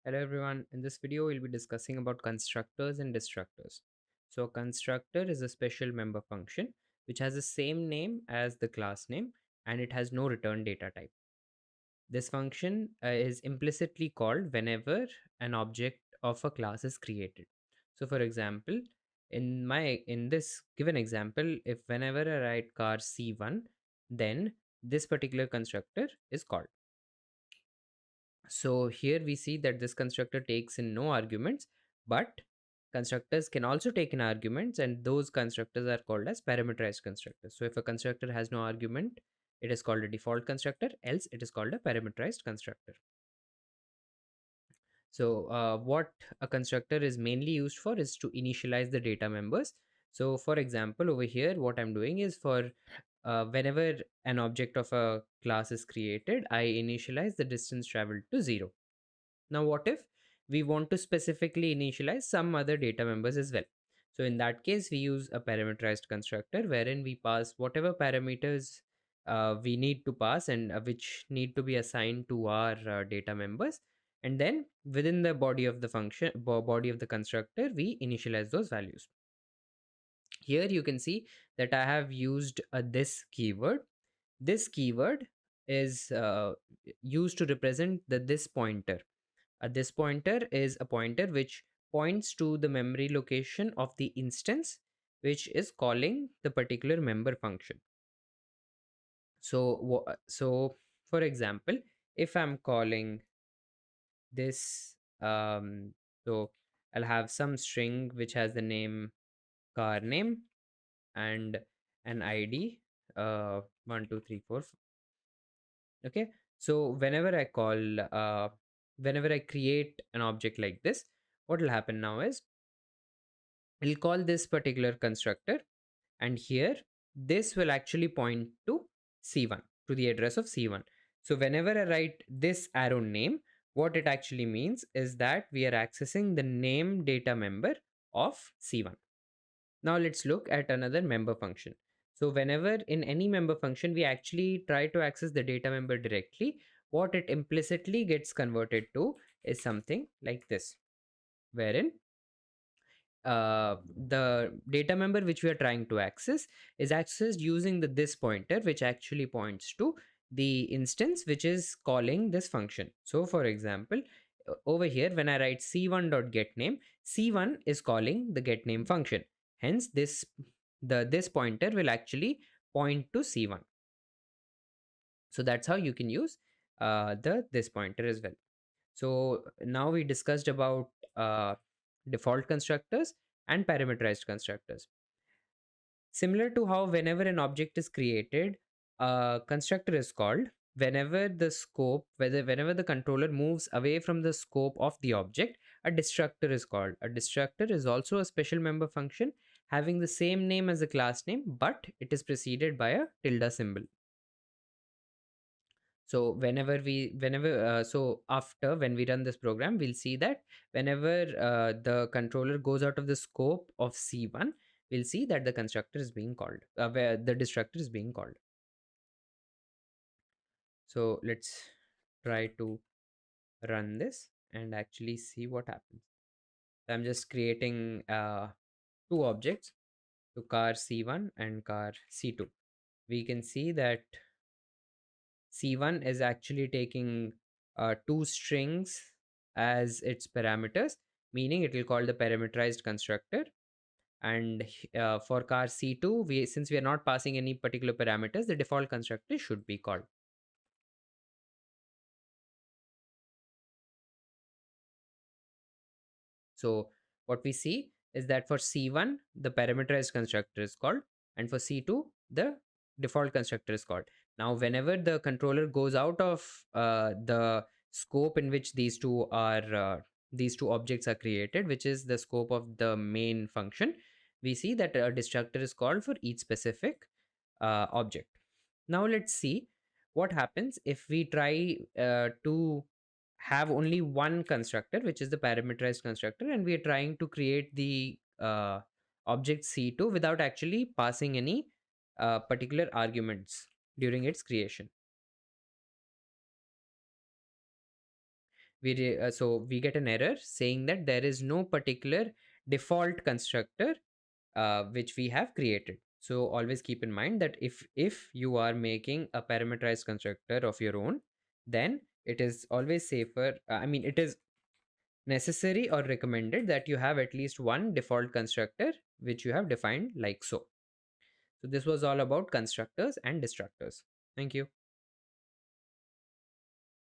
Hello everyone, in this video we'll be discussing about constructors and destructors. So a constructor is a special member function which has the same name as the class name and it has no return data type. This function is implicitly called whenever an object of a class is created. So for example, in this given example, if whenever I write car C1, then this particular constructor is called. So here we see that this constructor takes in no arguments, but constructors can also take in arguments, and those constructors are called as parameterized constructors. So if a constructor has no argument, it is called a default constructor, else it is called a parameterized constructor. So what a constructor is mainly used for is to initialize the data members. So for example, over here, what I'm doing is for whenever an object of a class is created, I initialize the distance traveled to 0. Now, what if we want to specifically initialize some other data members as well? So in that case, we use a parameterized constructor wherein we pass whatever parameters we need to pass and which need to be assigned to our data members. And then within the body of the function, body of the constructor, we initialize those values. Here you can see that I have used this keyword. This keyword is used to represent this pointer. This pointer is a pointer which points to the memory location of the instance which is calling the particular member function. So for example, if I'm calling this, so I'll have some string which has the name car name and an ID 1 2 3 4. Okay, so whenever I create an object like this, what will happen now is we'll call this particular constructor, and here this will actually point to C1, to the address of C1. So whenever I write this arrow name, what it actually means is that we are accessing the name data member of C1. Now let's look at another member function. So whenever in any member function we actually try to access the data member directly, what it implicitly gets converted to is something like this, wherein the data member which we are trying to access is accessed using the this pointer, which actually points to the instance which is calling this function. So for example, over here when I write c1.getName, c1 is calling the getName function, hence this pointer will actually point to c1. So that's how you can use the this pointer as well. So now we discussed about default constructors and parameterized constructors. Similar to how whenever an object is created, a constructor is called whenever whenever the controller moves away from the scope of the object, a destructor is called. A destructor is also a special member function having the same name as the class name, but it is preceded by a tilde symbol. So after when we run this program, we'll see that whenever the controller goes out of the scope of C1, we'll see that the constructor is being called, where the destructor is being called. So let's try to run this and actually see what happens. So I'm just creating two objects, to car C1 and car C2. We can see that C1 is actually taking two strings as its parameters, meaning it will call the parameterized constructor. And for car C2, since we are not passing any particular parameters, the default constructor should be called. So what we see is that for C1, the parameterized constructor is called, and for C2, the default constructor is called. Now, whenever the controller goes out of the scope in which these two objects are created, which is the scope of the main function, we see that a destructor is called for each specific object. Now, let's see what happens if we try to have only one constructor, which is the parameterized constructor, and we are trying to create the object C2 without actually passing any particular arguments during its creation. so we get an error saying that there is no particular default constructor which we have created. So always keep in mind that if you are making a parameterized constructor of your own, then it is always safer, I mean, it is necessary or recommended that you have at least one default constructor which you have defined like so. So this was all about constructors and destructors. Thank you.